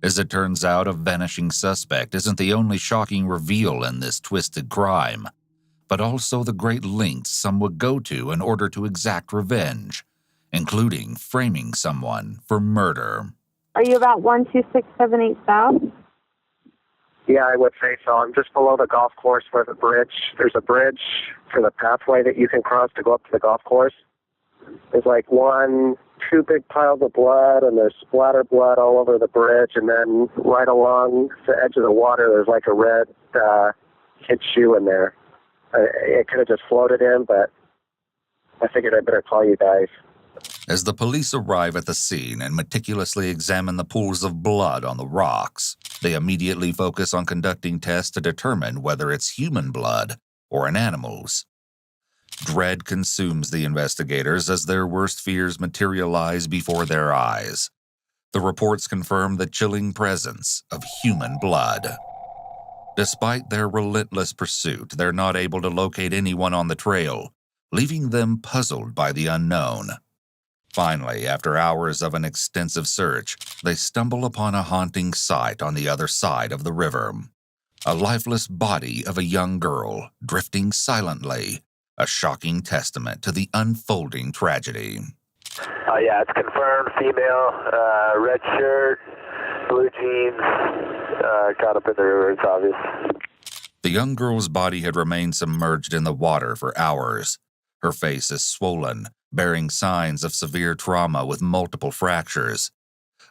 As it turns out, a vanishing suspect isn't the only shocking reveal in this twisted crime, but also the great lengths some would go to in order to exact revenge, including framing someone for murder. Are you about 12678 South? Yeah, I would say so. I'm just below the golf course where there's a bridge for the pathway that you can cross to go up to the golf course. There's like two big piles of blood, and there's splatter blood all over the bridge, and then right along the edge of the water, there's like a red kid's shoe in there. It could have just floated in, but I figured I'd better call you guys. As the police arrive at the scene and meticulously examine the pools of blood on the rocks, they immediately focus on conducting tests to determine whether it's human blood or an animal's. Dread consumes the investigators as their worst fears materialize before their eyes. The reports confirm the chilling presence of human blood. Despite their relentless pursuit, they're not able to locate anyone on the trail, leaving them puzzled by the unknown. Finally, after hours of an extensive search, they stumble upon a haunting sight on the other side of the river. A lifeless body of a young girl drifting silently, a shocking testament to the unfolding tragedy. Yeah, it's confirmed. Female, red shirt, blue jeans, caught up in the river, it's obvious. The young girl's body had remained submerged in the water for hours. Her face is swollen, bearing signs of severe trauma with multiple fractures.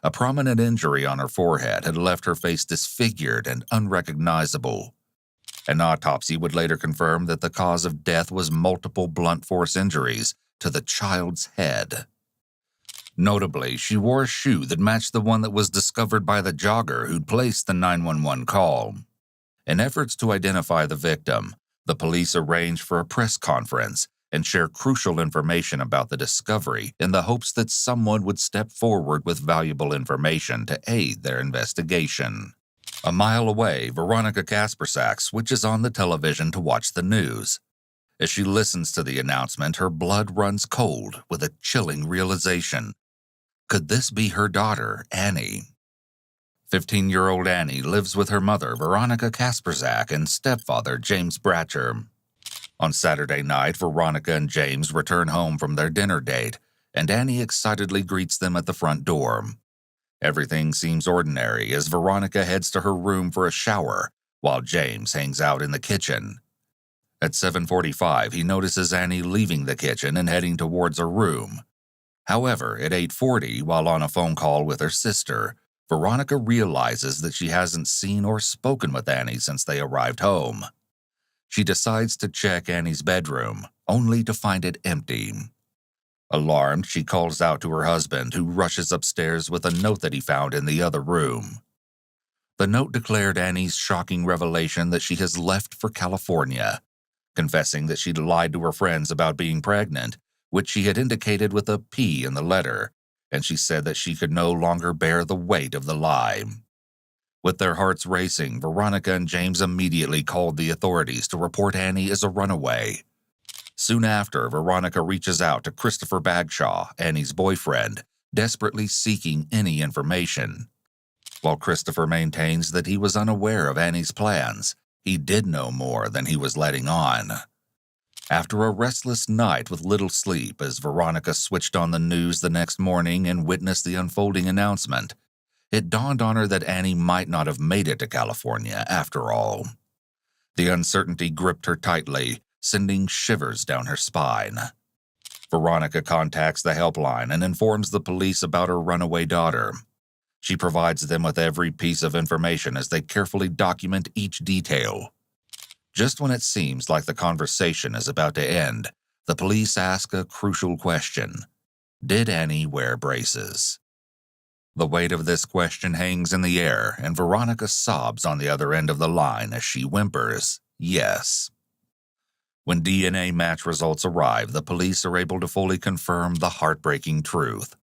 A prominent injury on her forehead had left her face disfigured and unrecognizable. An autopsy would later confirm that the cause of death was multiple blunt force injuries to the child's head. Notably, she wore a shoe that matched the one that was discovered by the jogger who'd placed the 911 call. In efforts to identify the victim, the police arranged for a press conference and share crucial information about the discovery in the hopes that someone would step forward with valuable information to aid their investigation. A mile away, Veronica Kasprazak switches on the television to watch the news. As she listens to the announcement, her blood runs cold with a chilling realization. Could this be her daughter, Annie? 15-year-old Annie lives with her mother, Veronica Kasprazak, and stepfather, James Bratcher. On Saturday night, Veronica and James return home from their dinner date, and Annie excitedly greets them at the front door. Everything seems ordinary as Veronica heads to her room for a shower, while James hangs out in the kitchen. At 7:45, he notices Annie leaving the kitchen and heading towards her room. However, at 8:40, while on a phone call with her sister, Veronica realizes that she hasn't seen or spoken with Annie since they arrived home. She decides to check Annie's bedroom, only to find it empty. Alarmed, she calls out to her husband, who rushes upstairs with a note that he found in the other room. The note declared Annie's shocking revelation that she has left for California, confessing that she'd lied to her friends about being pregnant, which she had indicated with a P in the letter, and she said that she could no longer bear the weight of the lie. With their hearts racing, Veronica and James immediately called the authorities to report Annie as a runaway. Soon after, Veronica reaches out to Christopher Bagshaw, Annie's boyfriend, desperately seeking any information. While Christopher maintains that he was unaware of Annie's plans, he did know more than he was letting on. After a restless night with little sleep, as Veronica switched on the news the next morning and witnessed the unfolding announcement, it dawned on her that Annie might not have made it to California after all. The uncertainty gripped her tightly, sending shivers down her spine. Veronica contacts the helpline and informs the police about her runaway daughter. She provides them with every piece of information as they carefully document each detail. Just when it seems like the conversation is about to end, the police ask a crucial question. Did Annie wear braces? The weight of this question hangs in the air, and Veronica sobs on the other end of the line as she whimpers, yes. When DNA match results arrive, the police are able to fully confirm the heartbreaking truth.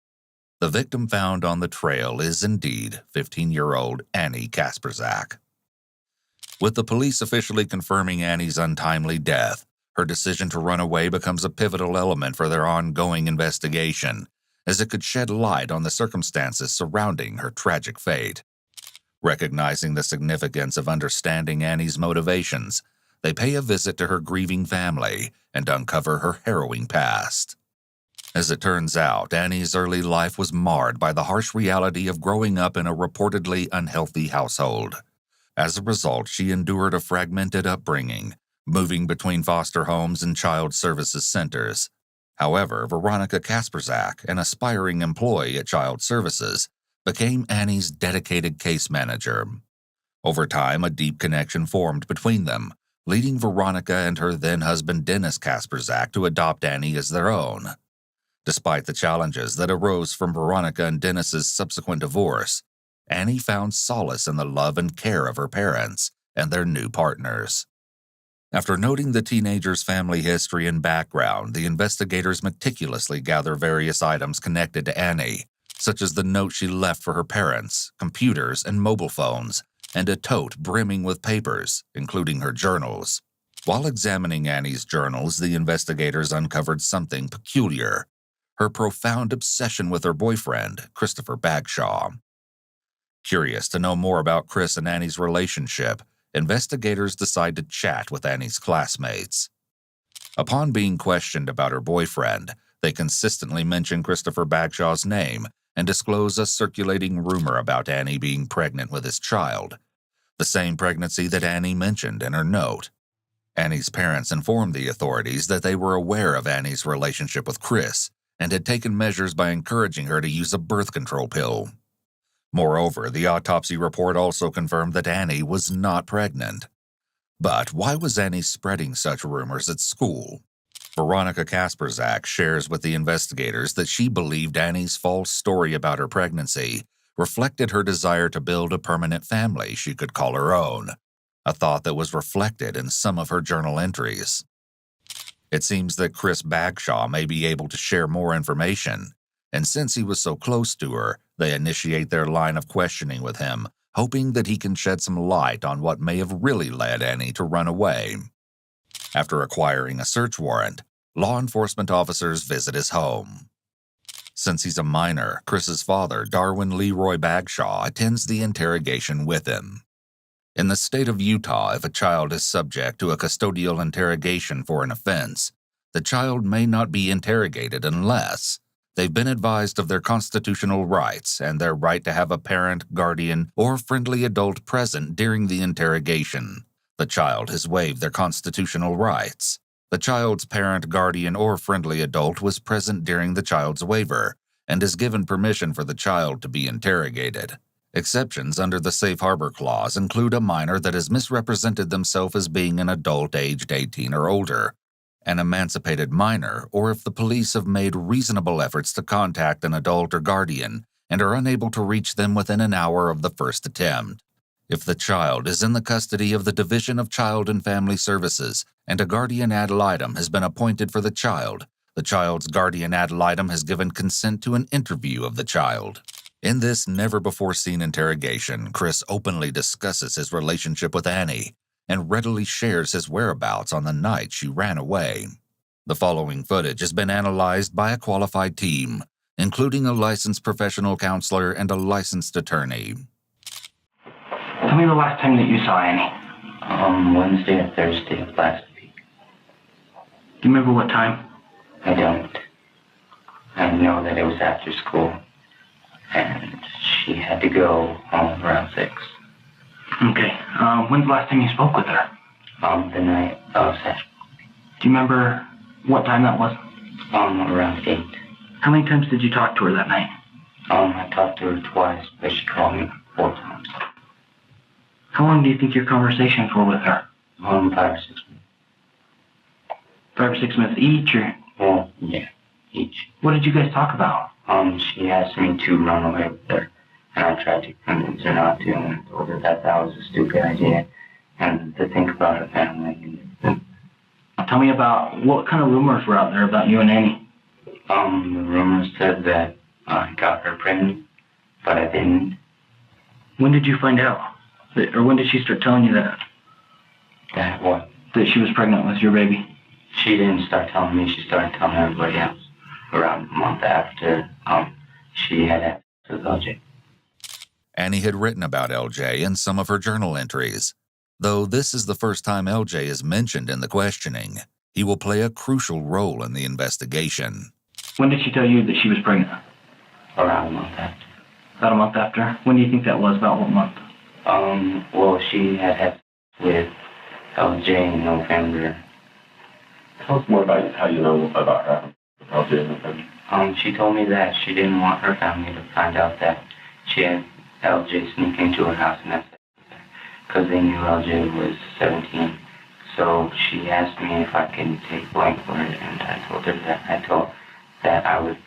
The victim found on the trail is indeed 15-year-old Annie Kasprazak. With the police officially confirming Annie's untimely death, her decision to run away becomes a pivotal element for their ongoing investigation, as it could shed light on the circumstances surrounding her tragic fate. Recognizing the significance of understanding Annie's motivations, they pay a visit to her grieving family and uncover her harrowing past. As it turns out, Annie's early life was marred by the harsh reality of growing up in a reportedly unhealthy household. As a result, she endured a fragmented upbringing, moving between foster homes and child services centers. However, Veronica Kasprazak, an aspiring employee at Child Services, became Annie's dedicated case manager. Over time, a deep connection formed between them, leading Veronica and her then-husband Dennis Kasprazak to adopt Annie as their own. Despite the challenges that arose from Veronica and Dennis's subsequent divorce, Annie found solace in the love and care of her parents and their new partners. After noting the teenager's family history and background, the investigators meticulously gather various items connected to Annie, such as the note she left for her parents, computers and mobile phones, and a tote brimming with papers, including her journals. While examining Annie's journals, the investigators uncovered something peculiar: her profound obsession with her boyfriend, Christopher Bagshaw. Curious to know more about Chris and Annie's relationship, investigators decide to chat with Annie's classmates. Upon being questioned about her boyfriend, they consistently mention Christopher Bagshaw's name and disclose a circulating rumor about Annie being pregnant with his child, the same pregnancy that Annie mentioned in her note. Annie's parents informed the authorities that they were aware of Annie's relationship with Chris and had taken measures by encouraging her to use a birth control pill. Moreover, the autopsy report also confirmed that Annie was not pregnant. But why was Annie spreading such rumors at school? Veronica Kasprazak shares with the investigators that she believed Annie's false story about her pregnancy reflected her desire to build a permanent family she could call her own, a thought that was reflected in some of her journal entries. It seems that Chris Bagshaw may be able to share more information, and since he was so close to her, they initiate their line of questioning with him, hoping that he can shed some light on what may have really led Annie to run away. After acquiring a search warrant, law enforcement officers visit his home. Since he's a minor, Chris's father, Darwin Leroy Bagshaw, attends the interrogation with him. In the state of Utah, if a child is subject to a custodial interrogation for an offense, the child may not be interrogated unless they've been advised of their constitutional rights and their right to have a parent, guardian, or friendly adult present during the interrogation. The child has waived their constitutional rights. The child's parent, guardian, or friendly adult was present during the child's waiver and has given permission for the child to be interrogated. Exceptions under the Safe Harbor Clause include a minor that has misrepresented themselves as being an adult aged 18 or older, an emancipated minor, or if the police have made reasonable efforts to contact an adult or guardian and are unable to reach them within an hour of the first attempt. If the child is in the custody of the Division of Child and Family Services and a guardian ad litem has been appointed for the child's guardian ad litem has given consent to an interview of the child. In this never-before-seen interrogation, Chris openly discusses his relationship with Annie and readily shares his whereabouts on the night she ran away. The following footage has been analyzed by a qualified team, including a licensed professional counselor and a licensed attorney. Tell me the last time that you saw Annie. Wednesday or Thursday of last week. Do you remember what time? I don't. I know that it was after school, and she had to go home around 6. Okay. When's the last time you spoke with her? The night of Saturday. Do you remember what time that was? Around 8. How many times did you talk to her that night? I talked to her twice, but she called me 4 times. How long do you think your conversations were with her? 5 or 6 minutes. 5 or 6 minutes each, or? Well, yeah, each. What did you guys talk about? She asked me to run away with her, and I tried to convince her not to, and I told her that was a stupid idea, and to think about her family. Tell me about what kind of rumors were out there about you and Annie. The rumors said that I got her pregnant, but I didn't. When did you find out? Or when did she start telling you that? That what? That she was pregnant with your baby? She didn't start telling me, she started telling everybody else. Around a month after, she had access to the budget. Annie had written about LJ in some of her journal entries. Though this is the first time LJ is mentioned in the questioning, he will play a crucial role in the investigation. When did she tell you that she was pregnant? Around a month after. About a month after? When do you think that was? About what month? Well, she had with LJ in November. Tell us more about how you know about her. LJ in November. She told me that she didn't want her family to find out that she had LJ sneak into her house, and that's because they knew LJ was 17. So she asked me if I can take blank for it, and I told her that I would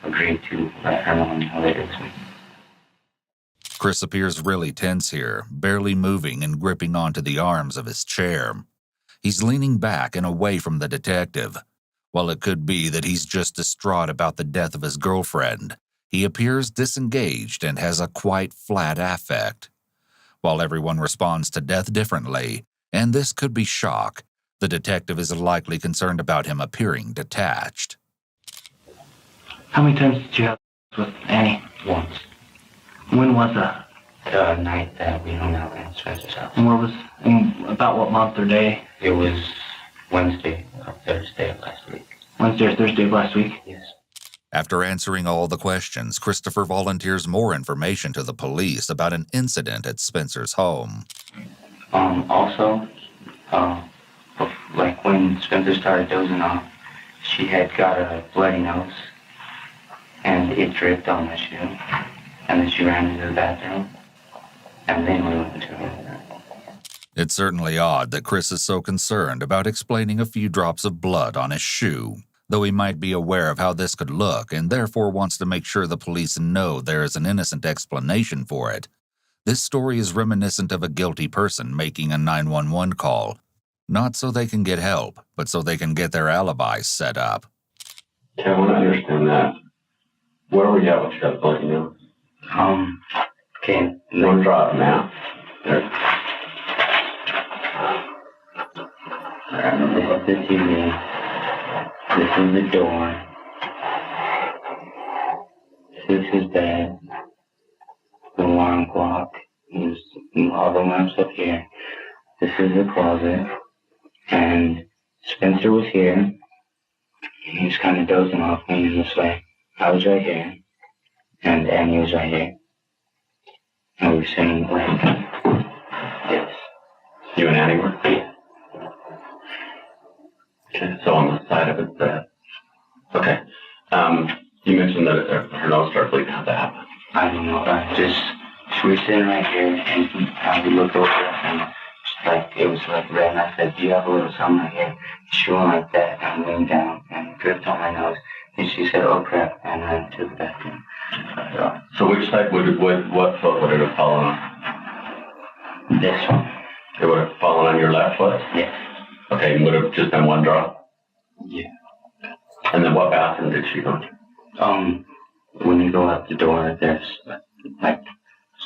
agree to let her know how it is me. Chris appears really tense here, barely moving and gripping onto the arms of his chair. He's leaning back and away from the detective. While it could be that he's just distraught about the death of his girlfriend, he appears disengaged and has a quite flat affect. While everyone responds to death differently, and this could be shock, the detective is likely concerned about him appearing detached. How many times did you have with Annie? Once. When was that? The night that we hung out at Spencer's house. And about what month or day? It was Wednesday or Thursday of last week. Wednesday or Thursday of last week? Yes. After answering all the questions, Christopher volunteers more information to the police about an incident at Spencer's home. Also, like when Spencer started dozing off, she had got a bloody nose, and it dripped on my shoe, and then she ran into the bathroom, and then we went into her room. It's certainly odd that Chris is so concerned about explaining a few drops of blood on his shoe, though he might be aware of how this could look and therefore wants to make sure the police know there is an innocent explanation for it. This story is reminiscent of a guilty person making a 911 call, not so they can get help, but so they can get their alibis set up. Yeah, I want to understand that. Where were you at with that bloody nose? Okay. You want to draw it now? There. This is the TV. This is the door. This is his bed. The alarm clock. There's all the lamps up here. This is the closet. And Spencer was here. He was kind of dozing off, leaning this way. I was right here. And Annie was right here. And we were sitting like this. You and Annie were? Yeah. Okay, so on the side of his bed. Okay. You mentioned that her nose started bleeding. How'd that happen? I don't know. We were sitting right here, and we looked over, and like it was like red. And I said, "Do you have a little something right here?" She went like that, and leaned down and dripped on my nose. And she said, "Oh crap," and ran to the bathroom. So which side what foot would it have fallen on? This one. It would have fallen on your left foot? Yes. Okay, it would have just been one drop? Yeah. And then what bathroom did she go to? When you go out the door, there's like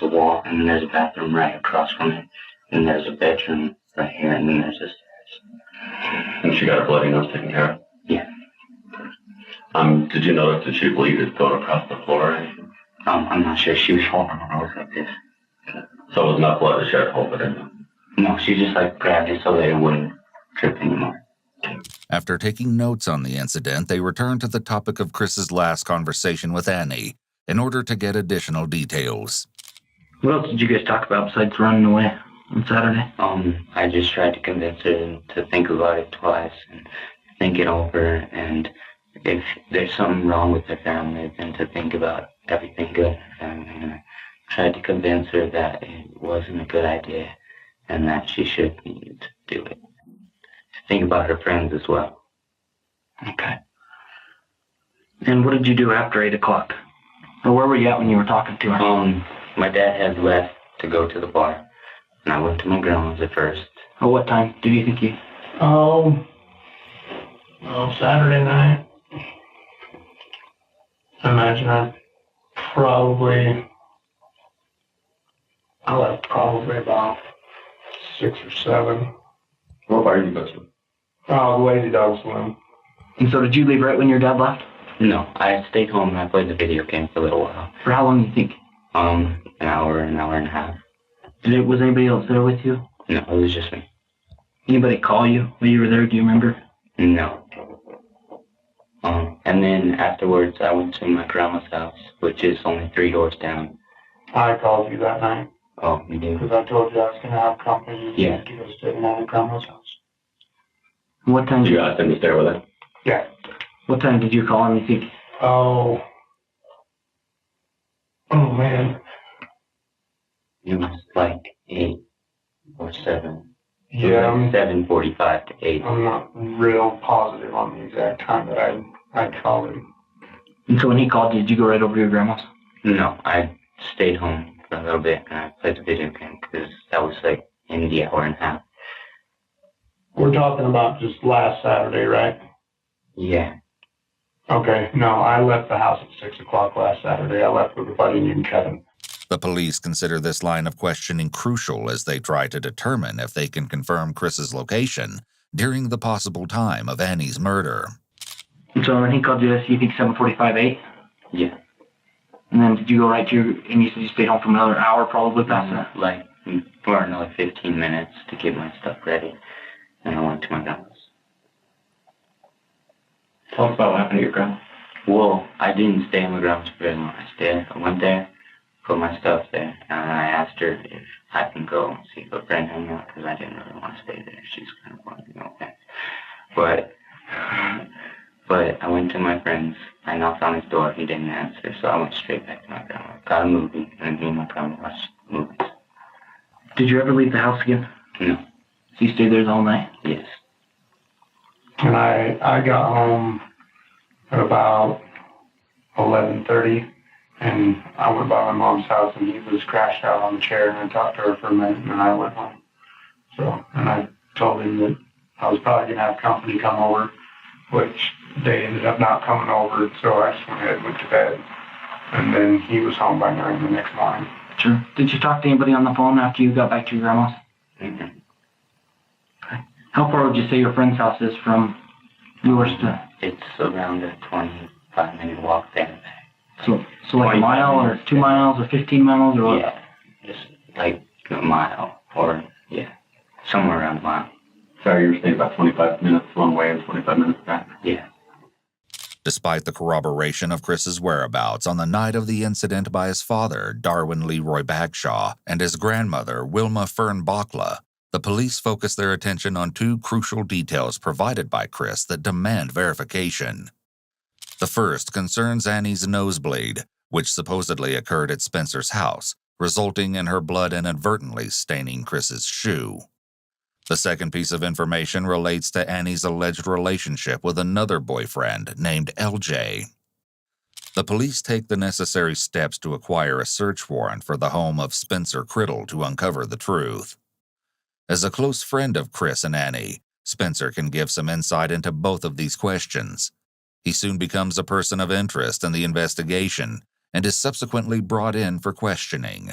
a wall, and then there's a bathroom right across from it, and there's a bedroom right here, and then there's the stairs. And she got her bloody nose taken care of? Yeah. Did you notice that she bleed it going across the floor or anything? I'm not sure. She was holding her nose like this. So it was enough blood to she had to hold it in? No, she just like grabbed it so that it wouldn't trip anymore. After taking notes on the incident, they return to the topic of Chris's last conversation with Annie in order to get additional details. What else did you guys talk about besides running away on Saturday? I just tried to convince her to think about it twice and think it over, and if there's something wrong with her family, then to think about everything good in her family. And I tried to convince her that it wasn't a good idea and that she shouldn't do it. Think about her friends as well. Okay. And what did you do after 8 o'clock? Or where were you at when you were talking to her? My dad had left to go to the bar, and I went to my grandma's at first. Oh, what time do you think you... Saturday night. I imagine I left probably about 6 or 7. What bar did you go to? The Lazy Dog Saloon. And so did you leave right when your dad left? No, I stayed home and I played the video game for a little while. For how long do you think? An hour and a half. Was anybody else there with you? No, it was just me. Anybody call you while you were there? Do you remember? No. And then afterwards, I went to my grandma's house, which is only 3 doors down. I called you that night. Oh, you did? Because I told you I was going to have company. Yeah. To go stay at my grandma's house. What time? You asked him to stay with her? Yeah. What time did you call him? You think? Oh, man. It was like 8 or 7. Yeah, It was like 7:45 to 8. I'm not real positive on the exact time that I called him. And so when he called you, did you go right over to your grandma's? No, I stayed home for a little bit and I played the video game because that was like in the hour and a half. We're talking about just last Saturday, right? Yeah. Okay, no, I left the house at 6 o'clock last Saturday. I left with a buddy named Kevin. The police consider this line of questioning crucial as they try to determine if they can confirm Chris's location during the possible time of Annie's murder. And so when he called you, you think 7:45, 8? Yeah. And then did you go right to your, and you said you stayed home for another hour probably past that? Like, for another 15 minutes to get my stuff ready. And I went to my grandma's. Tell us about what happened to your grandma. Well, I didn't stay in my grandma's for very long. I went there, put my stuff there, and I asked her if I can go and see her friend hang out because I didn't really want to stay there. She's kind of funny, no offense. But I went to my friend's. I knocked on his door. He didn't answer, so I went straight back to my grandma. Got a movie, and me and my grandma watched movies. Did you ever leave the house again? No. So you stayed there the whole night? Yes. And I got home at about 11:30, and I went by my mom's house, and he was crashed out on the chair, and I talked to her for a minute, and then I went home. So, and I told him that I was probably going to have company come over, which they ended up not coming over, so I just went ahead and went to bed. And then he was home by 9 the next morning. Sure. Did you talk to anybody on the phone after you got back to your grandma's? Mm-hmm. Okay. How far would you say your friend's house is from yours to? It's around a 25-minute walk there and back. So like a mile or 2 miles or 15 miles or what? Yeah, just like a mile or, somewhere around a mile. Sorry, you were saying about 25 minutes one way and 25 minutes back. Yeah. Despite the corroboration of Chris's whereabouts on the night of the incident by his father, Darwin Leroy Bagshaw, and his grandmother, Wilma Fern Bachla, the police focus their attention on 2 crucial details provided by Chris that demand verification. The first concerns Annie's nosebleed, which supposedly occurred at Spencer's house, resulting in her blood inadvertently staining Chris's shoe. The second piece of information relates to Annie's alleged relationship with another boyfriend named LJ. The police take the necessary steps to acquire a search warrant for the home of Spencer Criddle to uncover the truth. As a close friend of Chris and Annie, Spencer can give some insight into both of these questions. He soon becomes a person of interest in the investigation and is subsequently brought in for questioning.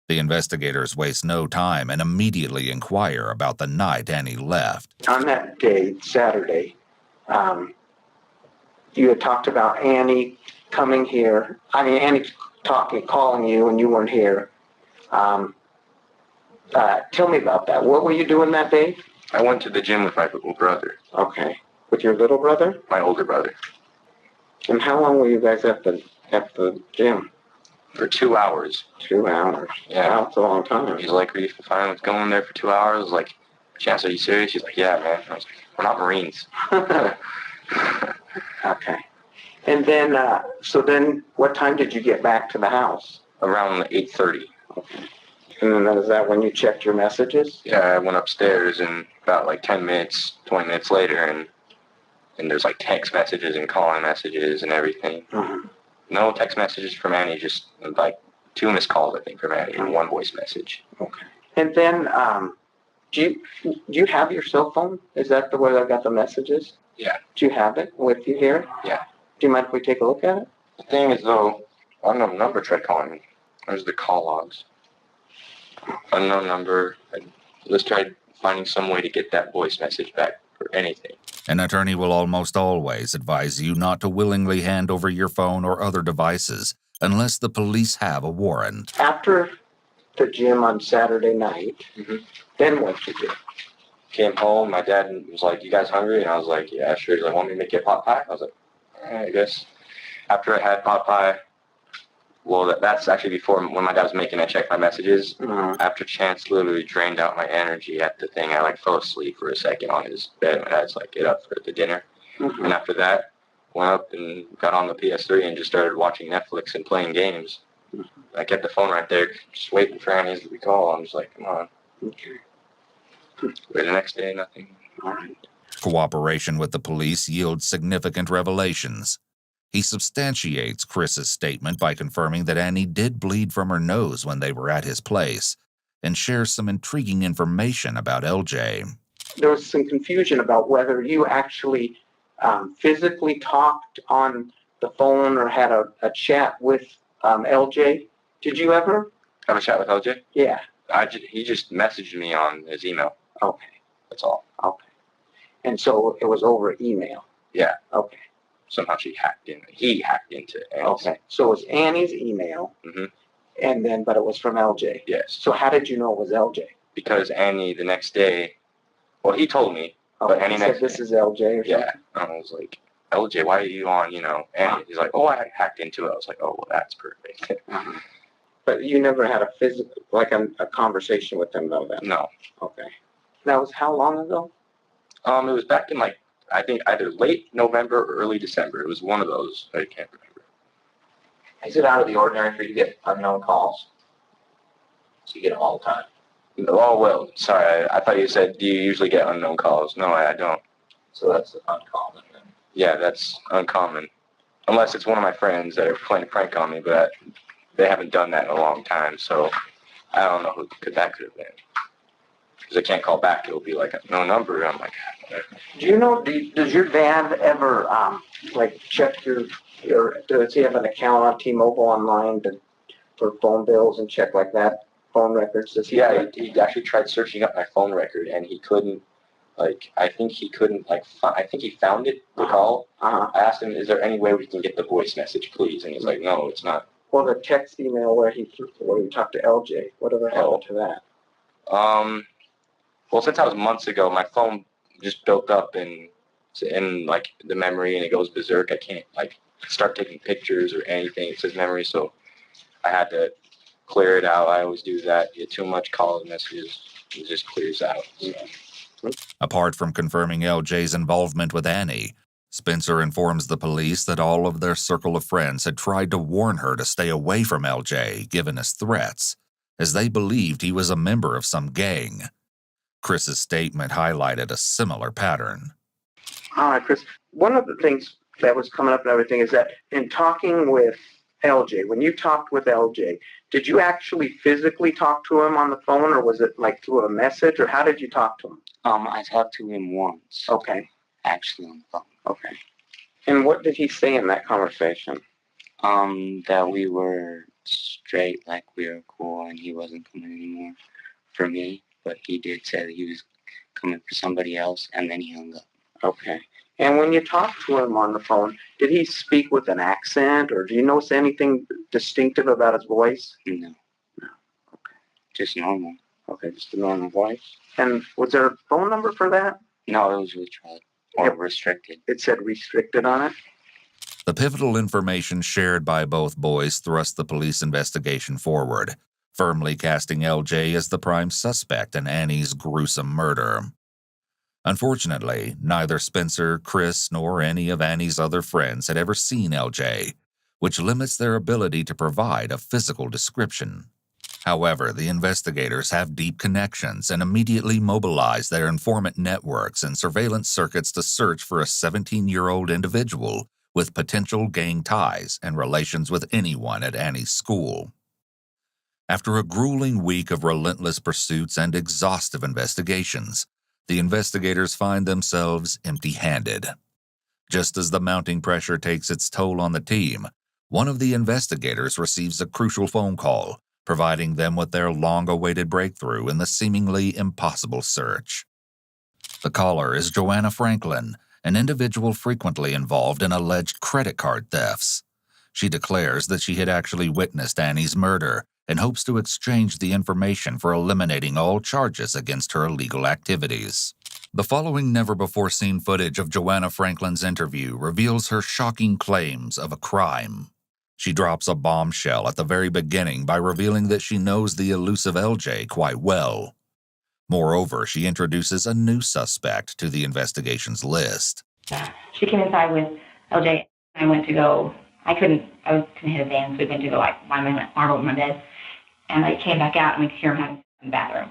The investigators waste no time and immediately inquire about the night Annie left. On that day, Saturday, you had talked about Annie coming here. Annie calling you, and you weren't here. Tell me about that. What were you doing that day? I went to the gym with my little brother. Okay. With your little brother? My older brother. And how long were you guys at the gym? For 2 hours. 2 hours. Yeah. That's a long time. He's like, "Are you fine with going there for 2 hours?" I was like, "Chance, are you serious?" He's like, "Yeah, man." I was like, "We're not Marines." Okay. And then, so then what time did you get back to the house? Around 8:30. Okay. And then is that when you checked your messages? Yeah, I went upstairs and about like 10 minutes, 20 minutes later, and there's like text messages and calling messages and everything. Mm-hmm. No text messages from Annie, just like 2 missed calls, I think, from Annie, and 1 voice message. Okay. And then, do you have your cell phone? Is that the way I got the messages? Yeah. Do you have it with you here? Yeah. Do you mind if we take a look at it? The thing is, though, unknown number tried calling me. There's the call logs. Unknown number. I just tried finding some way to get that voice message back or anything. An attorney will almost always advise you not to willingly hand over your phone or other devices unless the police have a warrant. After the gym on Saturday night, then what did you do? Came home, my dad was like, "You guys hungry?" And I was like, "Yeah, sure." He's like, "Want me to make you a pot pie?" I was like, "All right, I guess." After I had pot pie, well, that's actually before when my dad was making, I checked my messages. After Chance literally drained out my energy at the thing, I like fell asleep for a second on his bed. My dad's like, "Get up for the dinner." And after that, went up and got on the PS3 and just started watching Netflix and playing games. I kept the phone right there, just waiting for Annie's to be called. I'm just like, "Come on." But the next day, nothing. All right. Cooperation with the police yields significant revelations. He substantiates Chris's statement by confirming that Annie did bleed from her nose when they were at his place, and shares some intriguing information about LJ. There was some confusion about whether you actually physically talked on the phone or had a chat with LJ. Did you ever? Have a chat with LJ? Yeah. He just messaged me on his email. Okay. That's all. Okay. And so it was over email. Yeah. Okay. Somehow he hacked into Annie's. Okay. So it was Annie's email. And then, but it was from LJ. Yes. So how did you know it was LJ? Because Annie the next day, well, he told me. Okay. But Annie He said, "This is LJ," or something? Yeah. And I was like, "LJ, why are you on, Annie?" He's like, "Oh, I hacked into it." I was like, "Oh, well, that's perfect." But you never had a physical, like a conversation with him, though, then? No. Okay. That was how long ago? It was back in, I think either late November or early December. It was one of those. I can't remember. Is it out of the ordinary for you to get unknown calls? So you get them all the time? Oh, well, sorry. I thought you said, do you usually get unknown calls? No, I don't. So that's uncommon then. Yeah, that's uncommon. Unless it's one of my friends that are playing a prank on me, but they haven't done that in a long time, so I don't know who that could have been. Because I can't call back. It'll be like no number. I'm like, whatever. Do you know, does your dad ever, check does he have an account on T-Mobile online for phone bills and check like that, phone records? Yeah, he actually tried searching up my phone record, and he couldn't, I think he found it, the call. I asked him, "Is there any way we can get the voice message, please?" And he's like, "No, it's not." Well, the text email where he talked to LJ, whatever happened to that? Well, since that was months ago, my phone just built up in the memory, and it goes berserk. I can't start taking pictures or anything. It says memory, so I had to clear it out. I always do that. Get too much calls and messages, it just clears out. Yeah. Apart from confirming LJ's involvement with Annie, Spencer informs the police that all of their circle of friends had tried to warn her to stay away from LJ, given his threats, as they believed he was a member of some gang. Chris's statement highlighted a similar pattern. All right, Chris. One of the things that was coming up and everything is that in talking with LJ, when you talked with LJ, did you actually physically talk to him on the phone, or was it through a message, or how did you talk to him? I talked to him once. Okay. Actually on the phone. Okay. And what did he say in that conversation? That we were straight, like we were cool, and he wasn't coming anymore for me. But he did say that he was coming for somebody else, and then he hung up. Okay. And when you talked to him on the phone, did he speak with an accent, or do you notice anything distinctive about his voice? No. Okay. Just normal. Okay, just a normal voice. And was there a phone number for that? No, it was withdrawn or restricted. It said restricted on it? The pivotal information shared by both boys thrust the police investigation forward, firmly casting LJ as the prime suspect in Annie's gruesome murder. Unfortunately, neither Spencer, Chris, nor any of Annie's other friends had ever seen LJ, which limits their ability to provide a physical description. However, the investigators have deep connections and immediately mobilize their informant networks and surveillance circuits to search for a 17-year-old individual with potential gang ties and relations with anyone at Annie's school. After a grueling week of relentless pursuits and exhaustive investigations, the investigators find themselves empty-handed. Just as the mounting pressure takes its toll on the team, one of the investigators receives a crucial phone call, providing them with their long-awaited breakthrough in the seemingly impossible search. The caller is Joanna Franklin, an individual frequently involved in alleged credit card thefts. She declares that she had actually witnessed Annie's murder and hopes to exchange the information for eliminating all charges against her illegal activities. The following never-before-seen footage of Joanna Franklin's interview reveals her shocking claims of a crime. She drops a bombshell at the very beginning by revealing that she knows the elusive LJ quite well. Moreover, she introduces a new suspect to the investigation's list. She came inside with LJ. I went to go, I couldn't hit a van, so we went to go find my arm over my bed. And I came back out and we could hear him having in the bathroom.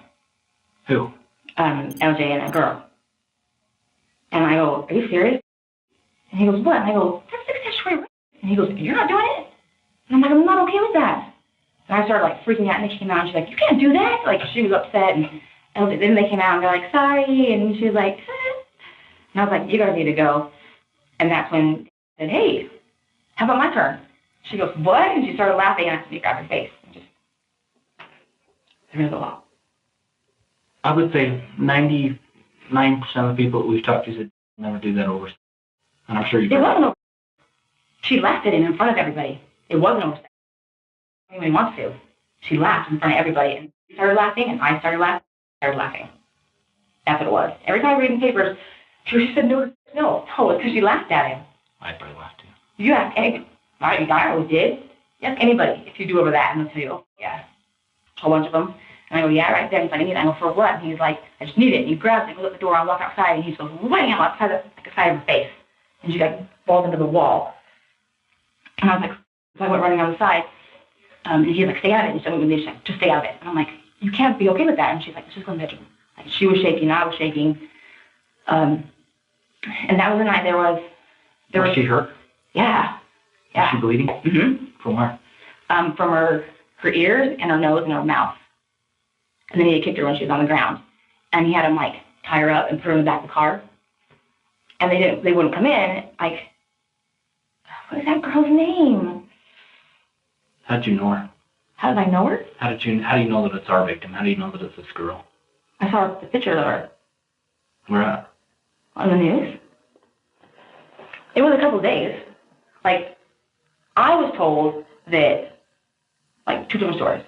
Who? LJ and a girl. And I go, are you serious? And he goes, what? And I go, that's statutory rape. And he goes, you're not doing it? And I'm like, I'm not okay with that. And I started freaking out, and then she came out and she's like, you can't do that. She was upset, and LJ, then they came out and they're like, sorry, and she was like, and I was like, you gotta need to go. And that's when I said, hey, how about my turn? She goes, what? And she started laughing, and I grabbed her face and just threw her the wall. I would say 99% of the people that we've talked to said never do that over. And I'm sure you. It wasn't over. She laughed at him in front of everybody. It wasn't over. Anyone wants to. She laughed in front of everybody, and she started laughing, and I started laughing. That's what it was. Every time I read in papers, she said no, it's because she laughed at him. I probably laughed too. You ask anybody. I always did. You ask anybody if you do over that, and they'll tell you, oh, yeah. A whole bunch of them. And I go, yeah, right there. He's like, I need it. I go, for what? And he's like, I just need it. And he grabs it, goes up the door, I walk outside, and he just goes, wham, outside the side of her face. And she falls into the wall. And I was like, so I went running on the side. And he's like, stay out of it. And so we just just stay out of it. And I'm like, you can't be okay with that. And she's like, let's just go in the bedroom. She was shaking, I was shaking. And that was the night was she hurt? Yeah. Was she bleeding? Mm-hmm. From where? From her ears and her nose and her mouth. And then he kicked her when she was on the ground. And he had him tie her up and put her in the back of the car. And they wouldn't come in. What is that girl's name? How'd you know her? How did I know her? How do you know that it's our victim? How do you know that it's this girl? I saw the picture of her. Where at? On the news. It was a couple of days. I was told that, two different stories.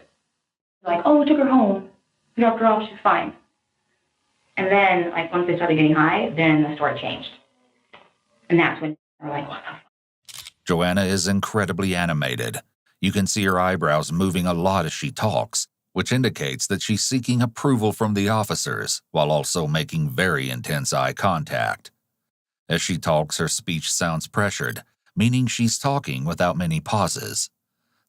Oh, we took her home. We dropped her off, she's fine. And then, once they started getting high, then the story changed. And that's when we're like, what the fuck? Joanna is incredibly animated. You can see her eyebrows moving a lot as she talks, which indicates that she's seeking approval from the officers, while also making very intense eye contact. As she talks, her speech sounds pressured, meaning she's talking without many pauses.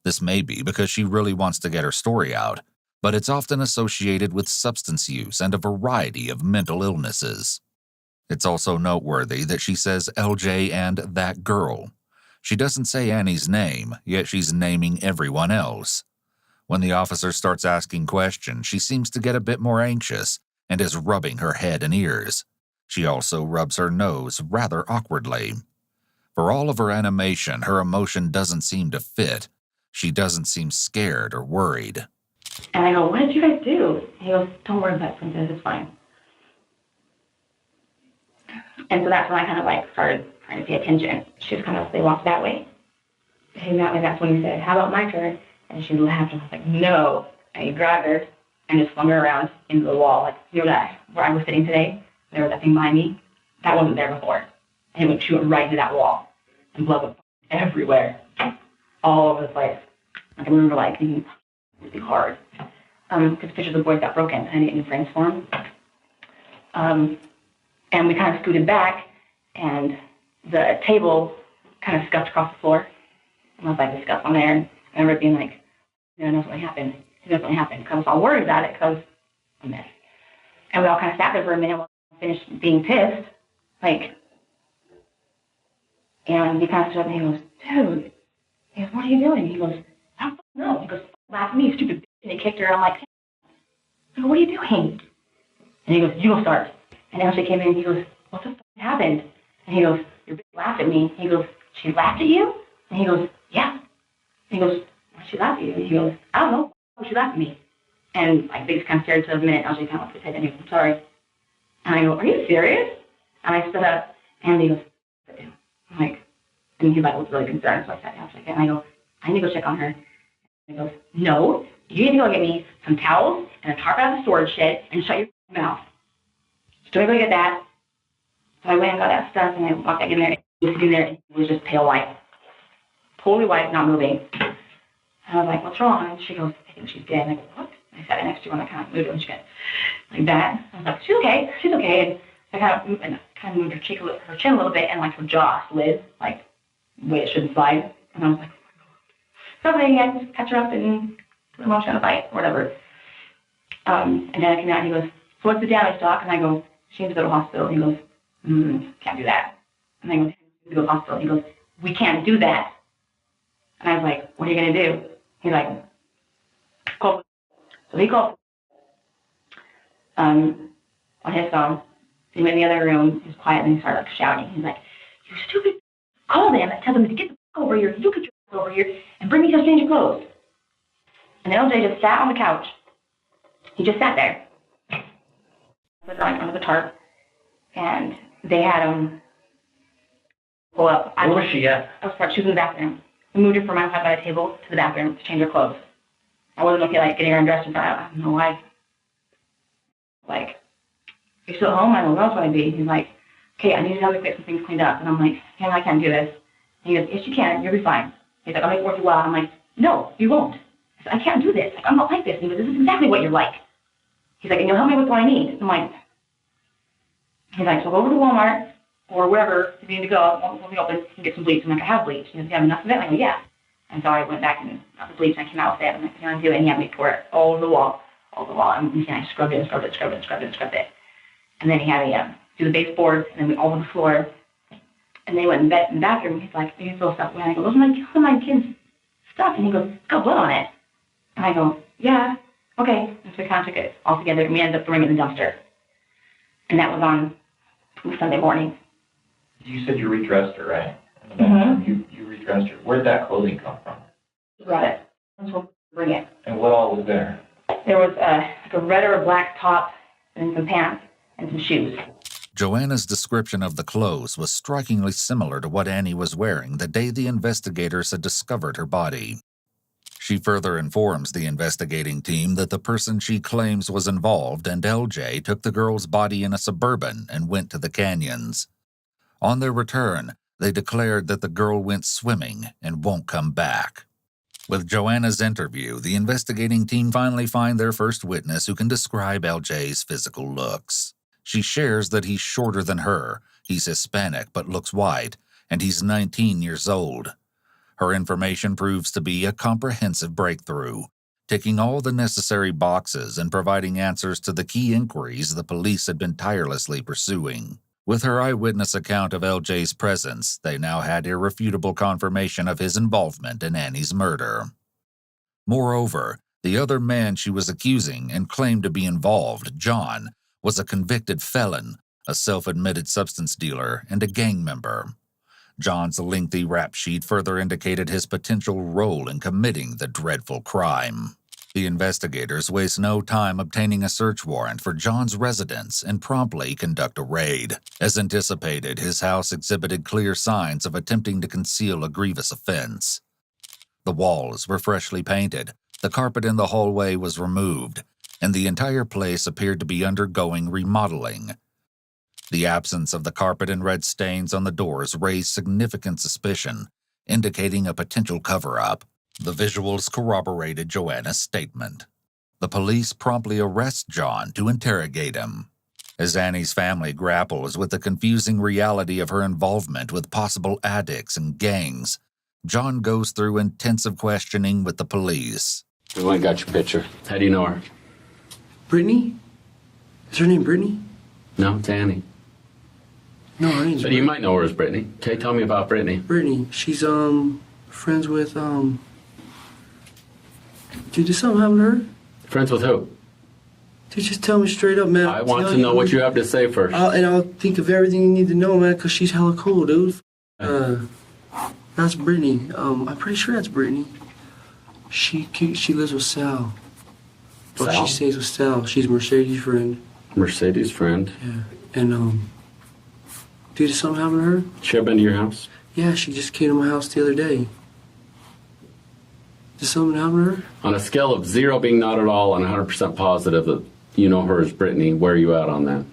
This may be because she really wants to get her story out, but it's often associated with substance use and a variety of mental illnesses. It's also noteworthy that she says LJ and that girl. She doesn't say Annie's name, yet she's naming everyone else. When the officer starts asking questions, she seems to get a bit more anxious and is rubbing her head and ears. She also rubs her nose rather awkwardly. For all of her animation, her emotion doesn't seem to fit. She doesn't seem scared or worried. And I go, what did you guys do? He goes, don't worry about it, Princess, it's fine. And so that's when I kind of started trying to pay attention. She was they walked that way. And that's when he said, how about my turn? And she laughed, and I was like, no. And he grabbed her and just flung her around into the wall. You know that where I was sitting today? There was that thing behind me. That wasn't there before. And she went right into that wall. And blood was everywhere. All over the place. I remember thinking really hard. Because pictures of the boys got broken. I had to get new frames for them. And we kind of scooted back, and the table kind of scuffed across the floor. And I was the scuff on there. And I remember being I know something happened. It definitely happened. Because I was all worried about it because I'm a mess. And we all kind of sat there for a minute while I finished being pissed. And he kind of stood up and he goes, dude. He goes, what are you doing? He goes, I don't know. He goes, laugh at me, stupid bitch. And he kicked her, and I'm like, what are you doing? And he goes, you go start. And then she came in, and he goes, what the fuck happened? And he goes, your bitch laughed at me. He goes, she laughed at you? And he goes, yeah. And he goes, why did she laugh at you? And he goes, I don't know. Why she laughed at me? And they just kind of stared for a minute. I was just kind of left his head, and he goes, I'm sorry. And I go, are you serious? And I stood up, and he goes, I'm like, And he's like, was really concerned. So I sat down for a second, and I go, I need to go check on her. And he goes, no, you need to go get me some towels and a tarp out of the storage shed and shut your mouth. So I go get that. So I went and got that stuff, and I walked back in there. He was sitting there, and he was just pale white. Totally white, not moving. And I was like, what's wrong? And she goes, I think she's dead. And I go, what? And I sat next to her, and I kind of moved her, and she went like that. I was like, she's okay. She's okay. And I kind of moved her chin a little bit, and like her jaw slid, like the way it shouldn't slide. And I was like, something, I just catch her up and put her on trying to fight, or whatever. And then I came out, and he goes, so what's the damage, doc? And I go, she needs to go to the hospital. And he goes, can't do that. And I go, to go to the hospital. And he goes, we can't do that. And I was like, what are you going to do? He's like, call. So he called on his phone. He went in the other room. He was quiet, and he started like shouting. He's like, you stupid, call them and tell them to get the over here. You get your over here and bring me some change of clothes. And LJ just sat on the couch. He just sat there. Put her under the tarp. And they had him pull up. Where was she at? I was sorry, she was in the bathroom. We moved her from outside by the table to the bathroom to change her clothes. I wasn't okay, like, getting her undressed and I don't know why. Like, you're still at home? I don't know where else would I be. He's like, okay, I need to help you get some things cleaned up. And I'm like, Ken, I can't do this. And he goes, yes, you can. You'll be fine. He's like, I'll make it worth your while. I'm like, no, you won't. I said, I can't do this. Like, I'm not like this. And he goes, this is exactly what you're like. He's like, and you'll help me with what I need. I'm like, he's like, so go over to Walmart or wherever if you need to go. When we open, and get some bleach. I'm like, I have bleach. He goes, you have enough of it? I go, yeah. And so I went back and got the bleach, and I came out with it. I'm like, can I do it? And he had me pour it all over the wall. And I scrubbed it. And then he had me do the baseboards, and then we all over the floor. And they went in the bathroom. He's like, you throw stuff away. And I go, those are my kids' stuff. And he goes, it's got blood on it. And I go, yeah, okay. And so we kind of took it all together, and we ended up throwing it in the dumpster. And that was on Sunday morning. You said you redressed her, right? Mm-hmm. You redressed her. Where'd that clothing come from? Brought it. That's where we bring it. And what all was there? There was like a red or a black top and some pants and some shoes. Joanna's description of the clothes was strikingly similar to what Annie was wearing the day the investigators had discovered her body. She further informs the investigating team that the person she claims was involved and LJ took the girl's body in a Suburban and went to the canyons. On their return, they declared that the girl went swimming and won't come back. With Joanna's interview, the investigating team finally find their first witness who can describe LJ's physical looks. She shares that he's shorter than her, he's Hispanic but looks white, and he's 19 years old. Her information proves to be a comprehensive breakthrough, ticking all the necessary boxes and providing answers to the key inquiries the police had been tirelessly pursuing. With her eyewitness account of LJ's presence, they now had irrefutable confirmation of his involvement in Annie's murder. Moreover, the other man she was accusing and claimed to be involved, John, was a convicted felon, a self-admitted substance dealer, and a gang member. John's lengthy rap sheet further indicated his potential role in committing the dreadful crime. The investigators waste no time obtaining a search warrant for John's residence and promptly conduct a raid. As anticipated, his house exhibited clear signs of attempting to conceal a grievous offense. The walls were freshly painted, the carpet in the hallway was removed, and the entire place appeared to be undergoing remodeling. The absence of the carpet and red stains on the doors raised significant suspicion, indicating a potential cover-up. The visuals corroborated Joanna's statement. The police promptly arrest John to interrogate him. As Annie's family grapples with the confusing reality of her involvement with possible addicts and gangs, John goes through intensive questioning with the police. We went and got your picture. How do you know her? Brittany? Is her name Brittany? No, it's Annie. No, her name's But you might know her as Brittany. Okay, tell me about Brittany. Brittany. She's friends with Dude, did something happen to her? Friends with who? Dude, just tell me straight up, man. I want to know what you have to say first. And I'll think of everything you need to know, man, because she's hella cool, dude. That's Brittany. I'm pretty sure that's Brittany. She lives with Sal. But Sal? she stays with Sal. She's Mercedes' friend. Mercedes' friend? Yeah. And, dude, did something happen to her? She ever been to your house? Yeah, she just came to my house the other day. Did something happen to her? On a scale of 0 being not at all and 100% positive that you know her as Brittany, where are you at on that?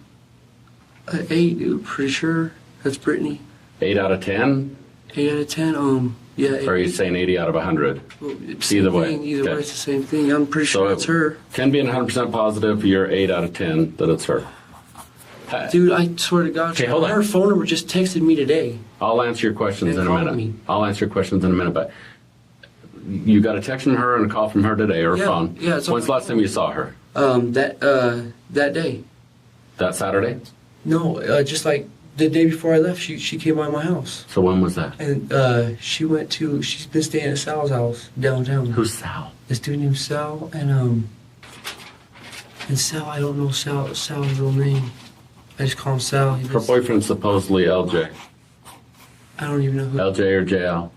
8, dude. Pretty sure that's Brittany. 8 out of 10? 8 out of 10. Yeah. 8, or are you saying 80 out of 100? Well, Either way. Either way, it's the same thing. I'm pretty sure it's her. 10 being 100% positive, you're 8 out of 10 that it's her. Dude, I swear to God, Okay, hold on. her phone number just texted me today. I'll answer your questions They in a called minute. me. I'll answer your questions in a minute, but you got a text from her and a call from her today, or a phone. Yeah, it's on When's the my last time you saw her? That day. That Saturday? No, just like the day before I left, she came by my house. So when was that? And she's been staying at Sal's house downtown. Who's Sal? This dude named Sal, and Sal, I don't know Sal's real name. I just call him Sal. Her boyfriend's supposedly LJ. I don't even know who. LJ or JL.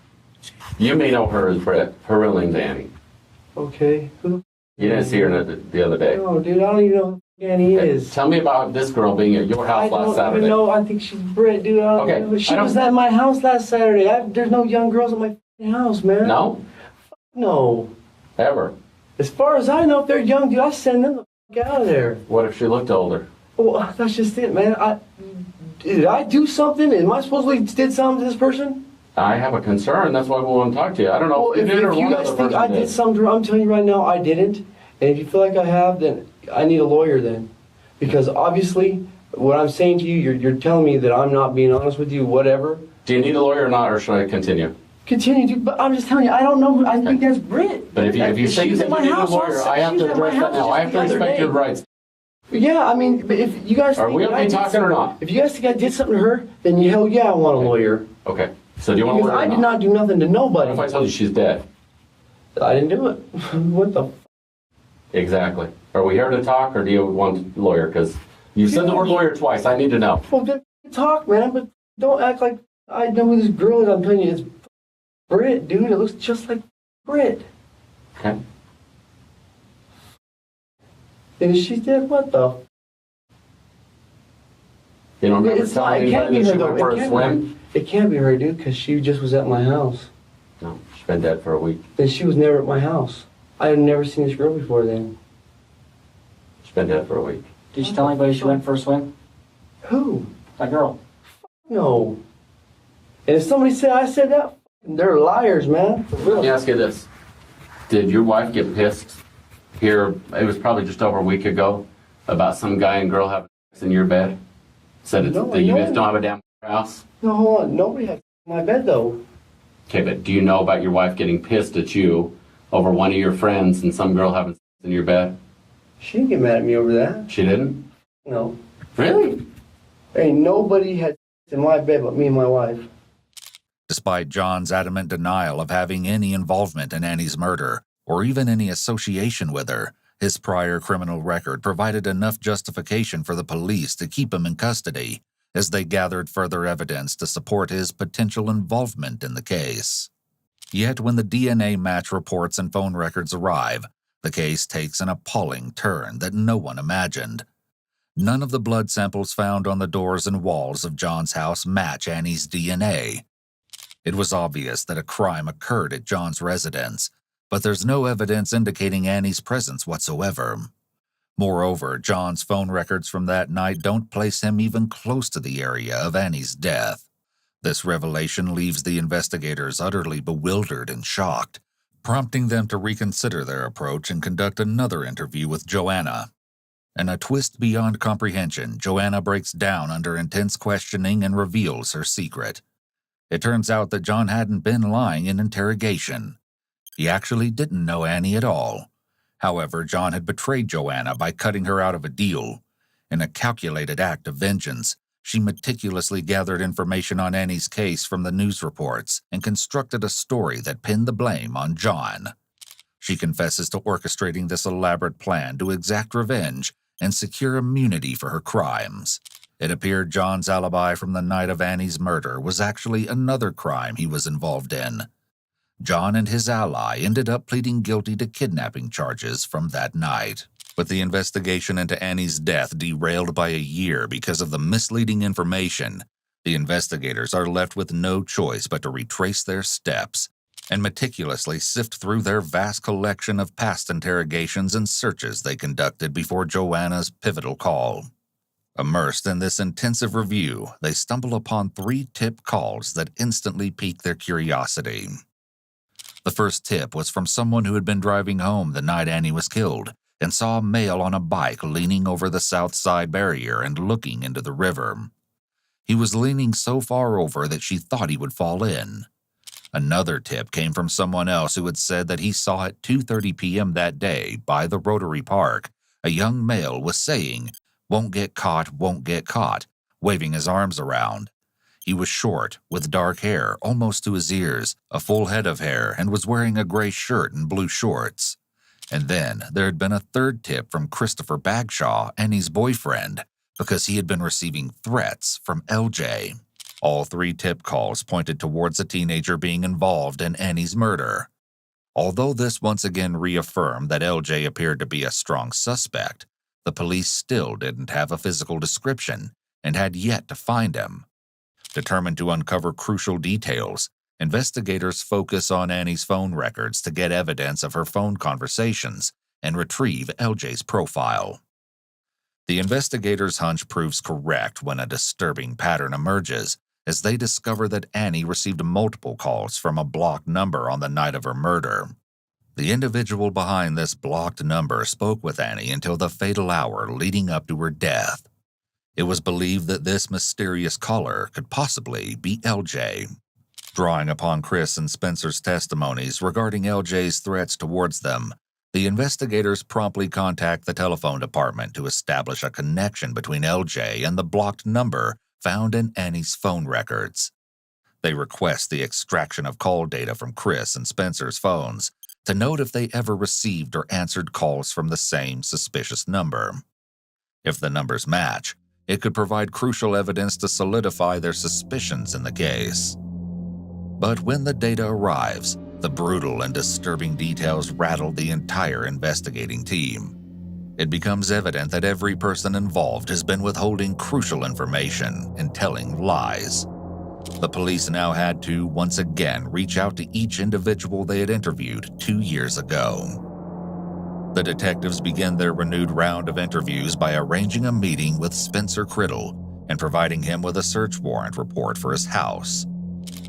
You may know her as Britt. Her real name's Annie. Okay. Who? You didn't see her the other day. No, dude, I don't even know who Annie is. Tell me about this girl being at your house last I Saturday. don't even know. I think she's Britt, dude. Okay, She was at my house last Saturday. There's no young girls at my house, man. No? No. Ever? As far as I know, if they're young, dude, I send them the out of there. What if she looked older? Well, that's just it, man. Did I do something? Am I supposedly did something to this person? I have a concern. That's why we want to talk to you. I don't know Well, if you did or if you one guys other think person I did something, I'm telling you right now, I didn't. And if you feel like I have, then I need a lawyer then. Because obviously, what I'm saying to you, you're telling me that I'm not being honest with you, whatever. Do you need a lawyer or not, or should I continue? Continue, dude, but I'm just telling you, I don't know. I think that's Britt. But if you say you She's at think my you need a house lawyer, on- I have she's to at my address that house now. I have just to the other respect day. your rights. Yeah, I mean, but if you guys Are think we that I okay did talking or not? If you guys think I did something to her, then hell yeah, I want a lawyer. Okay. So do you want a Because lawyer or I did not do nothing to nobody. What if I told you she's dead? I didn't do it. What the? Exactly. Are we here to talk, or do you want a lawyer? Because you said the word lawyer twice. I need to know. Well, then talk, man, but don't act like I know who this girl is. I'm telling you, it's Britt, dude. It looks just like Britt. Okay. And she did what the? You don't remember It's not. telling It can't anybody be that her she went though. for a swim? It can't be her, dude, because she just was at my house. No, she's been dead for a week. Then she was never at my house. I had never seen this girl before then. She's been dead for a week. Did you tell anybody she went for a swim? Who? That girl. No. And if somebody said I said that, they're liars, man. For real. Let me ask you this. Did your wife get pissed here, it was probably just over a week ago, about some guy and girl having sex in your bed? Said it's, No, that you no. guys don't have a damn house? No, hold on. Nobody had my bed, though. Okay, but do you know about your wife getting pissed at you over one of your friends and some girl having sex in your bed? She didn't get mad at me over that. She didn't? No. Really? Ain't nobody had in my bed but me and my wife. Despite John's adamant denial of having any involvement in Annie's murder, or even any association with her, his prior criminal record provided enough justification for the police to keep him in custody as they gathered further evidence to support his potential involvement in the case. Yet when the DNA match reports and phone records arrive, the case takes an appalling turn that no one imagined. None of the blood samples found on the doors and walls of John's house match Annie's DNA. It was obvious that a crime occurred at John's residence, but there's no evidence indicating Annie's presence whatsoever. Moreover, John's phone records from that night don't place him even close to the area of Annie's death. This revelation leaves the investigators utterly bewildered and shocked, prompting them to reconsider their approach and conduct another interview with Joanna. In a twist beyond comprehension, Joanna breaks down under intense questioning and reveals her secret. It turns out that John hadn't been lying in interrogation. He actually didn't know Annie at all. However, John had betrayed Joanna by cutting her out of a deal. In a calculated act of vengeance, she meticulously gathered information on Annie's case from the news reports and constructed a story that pinned the blame on John. She confesses to orchestrating this elaborate plan to exact revenge and secure immunity for her crimes. It appeared John's alibi from the night of Annie's murder was actually another crime he was involved in. John and his ally ended up pleading guilty to kidnapping charges from that night. With the investigation into Annie's death derailed by a year because of the misleading information, The investigators are left with no choice but to retrace their steps and meticulously sift through their vast collection of past interrogations and searches they conducted before Joanna's pivotal call. Immersed in this intensive review, they stumble upon 3 tip calls that instantly pique their curiosity. The first tip was from someone who had been driving home the night Annie was killed and saw a male on a bike leaning over the south side barrier and looking into the river. He was leaning so far over that she thought he would fall in. Another tip came from someone else who had said that he saw at 2:30 p.m. that day by the Rotary Park a young male was saying, "Won't get caught, won't get caught," waving his arms around. He was short, with dark hair almost to his ears, a full head of hair, and was wearing a gray shirt and blue shorts. And then there had been a third tip from Christopher Bagshaw, Annie's boyfriend, because he had been receiving threats from LJ. All 3 tip calls pointed towards a teenager being involved in Annie's murder. Although this once again reaffirmed that LJ appeared to be a strong suspect, the police still didn't have a physical description and had yet to find him. Determined to uncover crucial details, investigators focus on Annie's phone records to get evidence of her phone conversations and retrieve LJ's profile. The investigators' hunch proves correct when a disturbing pattern emerges, as they discover that Annie received multiple calls from a blocked number on the night of her murder. The individual behind this blocked number spoke with Annie until the fatal hour leading up to her death. It was believed that this mysterious caller could possibly be LJ. Drawing upon Chris and Spencer's testimonies regarding LJ's threats towards them, the investigators promptly contact the telephone department to establish a connection between LJ and the blocked number found in Annie's phone records. They request the extraction of call data from Chris and Spencer's phones to note if they ever received or answered calls from the same suspicious number. If the numbers match, it could provide crucial evidence to solidify their suspicions in the case. But when the data arrives, the brutal and disturbing details rattle the entire investigating team. It becomes evident that every person involved has been withholding crucial information and telling lies. The police now had to, once again, reach out to each individual they had interviewed 2 years ago. The detectives began their renewed round of interviews by arranging a meeting with Spencer Criddle and providing him with a search warrant report for his house.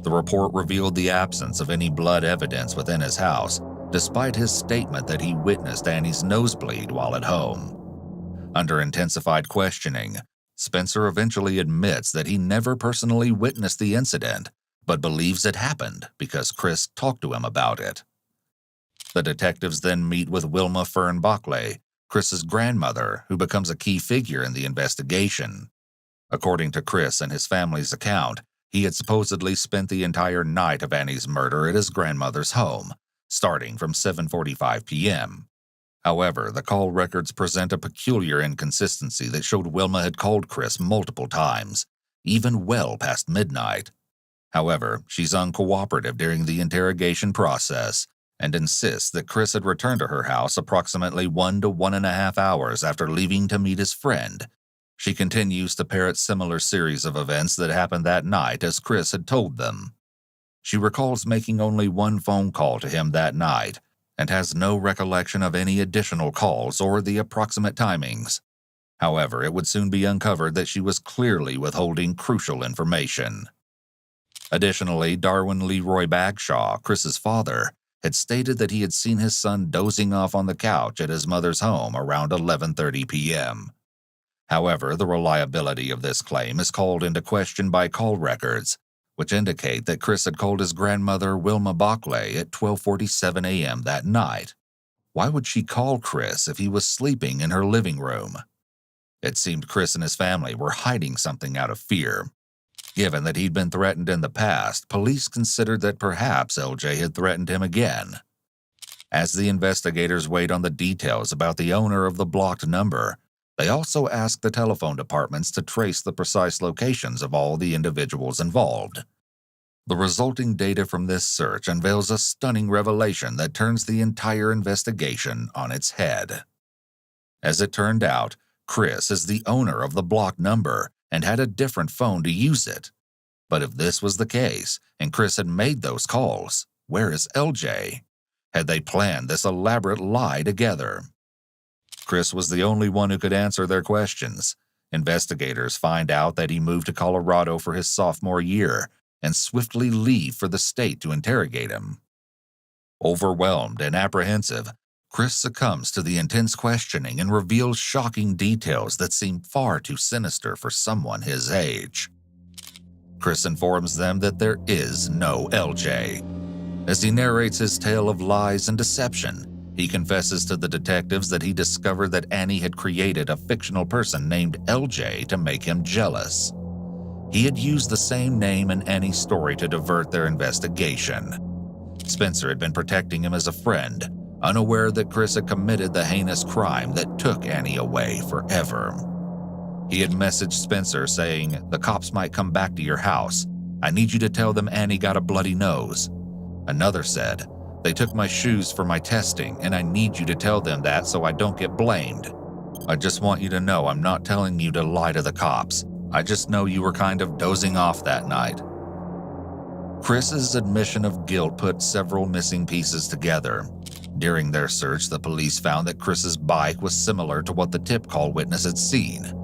The report revealed the absence of any blood evidence within his house, despite his statement that he witnessed Annie's nosebleed while at home. Under intensified questioning, Spencer eventually admits that he never personally witnessed the incident, but believes it happened because Chris talked to him about it. The detectives then meet with Wilma Fern Bockley, Chris's grandmother, who becomes a key figure in the investigation. According to Chris and his family's account, he had supposedly spent the entire night of Annie's murder at his grandmother's home, starting from 7:45 p.m. However, the call records present a peculiar inconsistency that showed Wilma had called Chris multiple times, even well past midnight. However, she's uncooperative during the interrogation process and insists that Chris had returned to her house approximately 1 to 1.5 hours after leaving to meet his friend. She continues to parrot similar series of events that happened that night as Chris had told them. She recalls making only one phone call to him that night and has no recollection of any additional calls or the approximate timings. However, it would soon be uncovered that she was clearly withholding crucial information. Additionally, Darwin Leroy Bagshaw, Chris's father, had stated that he had seen his son dozing off on the couch at his mother's home around 11:30 p.m. However, the reliability of this claim is called into question by call records, which indicate that Chris had called his grandmother Wilma Bockley at 12:47 a.m. that night. Why would she call Chris if he was sleeping in her living room? It seemed Chris and his family were hiding something out of fear. Given that he'd been threatened in the past, police considered that perhaps LJ had threatened him again. As the investigators wait on the details about the owner of the blocked number, they also asked the telephone departments to trace the precise locations of all the individuals involved. The resulting data from this search unveils a stunning revelation that turns the entire investigation on its head. As it turned out, Chris is the owner of the blocked number and had a different phone to use it, But if this was the case, and Chris had made those calls, where is LJ? Had they planned this elaborate lie together? Chris was the only one who could answer their questions. Investigators find out that he moved to Colorado for his sophomore year and swiftly leave for the state to interrogate him. Overwhelmed and apprehensive, Chris succumbs to the intense questioning and reveals shocking details that seem far too sinister for someone his age. Chris informs them that there is no LJ. As he narrates his tale of lies and deception, he confesses to the detectives that he discovered that Annie had created a fictional person named LJ to make him jealous. He had used the same name in Annie's story to divert their investigation. Spencer had been protecting him as a friend, unaware that Chris had committed the heinous crime that took Annie away forever. He had messaged Spencer saying, "The cops might come back to your house. I need you to tell them Annie got a bloody nose." Another said, "They took my shoes for my testing, and I need you to tell them that so I don't get blamed. I just want you to know I'm not telling you to lie to the cops. I just know you were kind of dozing off that night." Chris's admission of guilt put several missing pieces together. During their search, the police found that Chris's bike was similar to what the tip call witness had seen.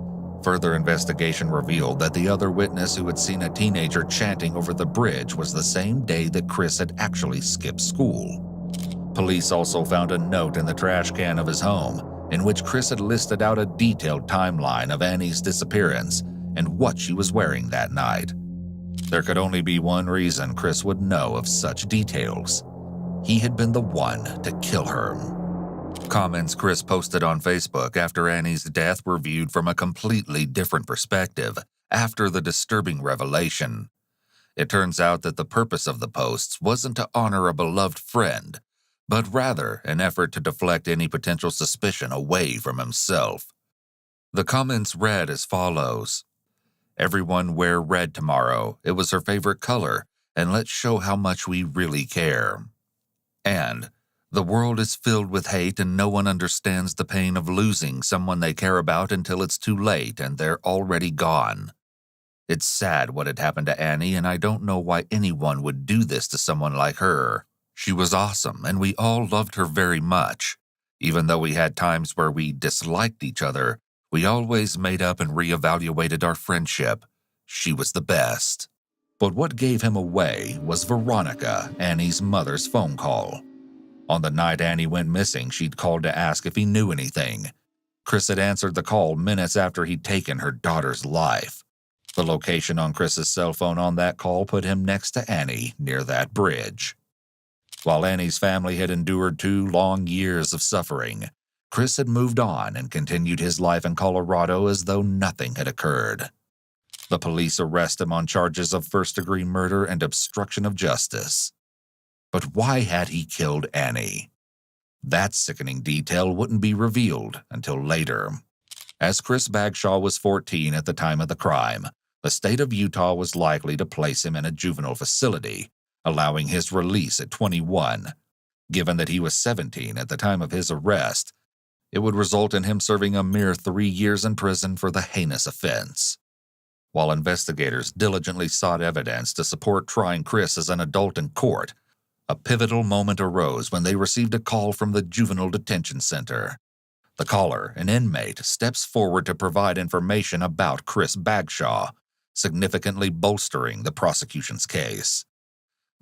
Further investigation revealed that the other witness who had seen a teenager chanting over the bridge was the same day that Chris had actually skipped school. Police also found a note in the trash can of his home in which Chris had listed out a detailed timeline of Annie's disappearance and what she was wearing that night. There could only be one reason Chris would know of such details. He had been the one to kill her. Comments Chris posted on Facebook after Annie's death were viewed from a completely different perspective after the disturbing revelation. It turns out that the purpose of the posts wasn't to honor a beloved friend, but rather an effort to deflect any potential suspicion away from himself. The comments read as follows: "Everyone wear red tomorrow. It was her favorite color, and let's show how much we really care." And, "The world is filled with hate and no one understands the pain of losing someone they care about until it's too late and they're already gone. It's sad what had happened to Annie, and I don't know why anyone would do this to someone like her. She was awesome and we all loved her very much. Even though we had times where we disliked each other, we always made up and reevaluated our friendship. She was the best." But what gave him away was Veronica, Annie's mother's phone call. On the night Annie went missing, she'd called to ask if he knew anything. Chris had answered the call minutes after he'd taken her daughter's life. The location on Chris's cell phone on that call put him next to Annie near that bridge. While Annie's family had endured 2 long years of suffering, Chris had moved on and continued his life in Colorado as though nothing had occurred. The police arrest him on charges of first-degree murder and obstruction of justice. But why had he killed Annie? That sickening detail wouldn't be revealed until later. As Chris Bagshaw was 14 at the time of the crime, the state of Utah was likely to place him in a juvenile facility, allowing his release at 21. Given that he was 17 at the time of his arrest, it would result in him serving a mere 3 years in prison for the heinous offense. While investigators diligently sought evidence to support trying Chris as an adult in court, a pivotal moment arose when they received a call from the Juvenile Detention Center. The caller, an inmate, steps forward to provide information about Chris Bagshaw, significantly bolstering the prosecution's case.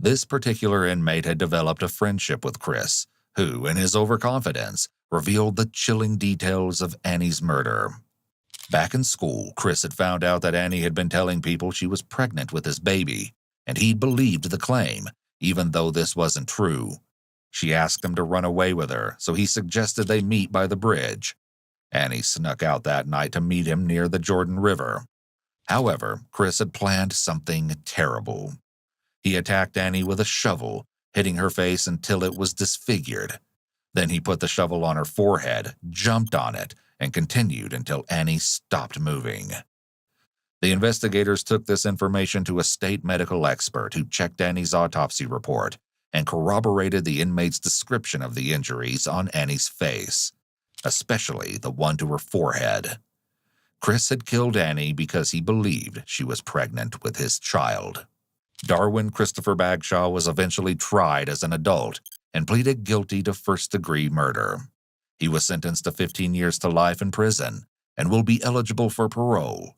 This particular inmate had developed a friendship with Chris, who, in his overconfidence, revealed the chilling details of Annie's murder. Back in school, Chris had found out that Annie had been telling people she was pregnant with his baby, and he'd believed the claim, even though this wasn't true. She asked him to run away with her, so he suggested they meet by the bridge. Annie snuck out that night to meet him near the Jordan River. However, Chris had planned something terrible. He attacked Annie with a shovel, hitting her face until it was disfigured. Then he put the shovel on her forehead, jumped on it, and continued until Annie stopped moving. The investigators took this information to a state medical expert who checked Annie's autopsy report and corroborated the inmate's description of the injuries on Annie's face, especially the one to her forehead. Chris had killed Annie because he believed she was pregnant with his child. Darwin Christopher Bagshaw was eventually tried as an adult and pleaded guilty to first-degree murder. He was sentenced to 15 years to life in prison and will be eligible for parole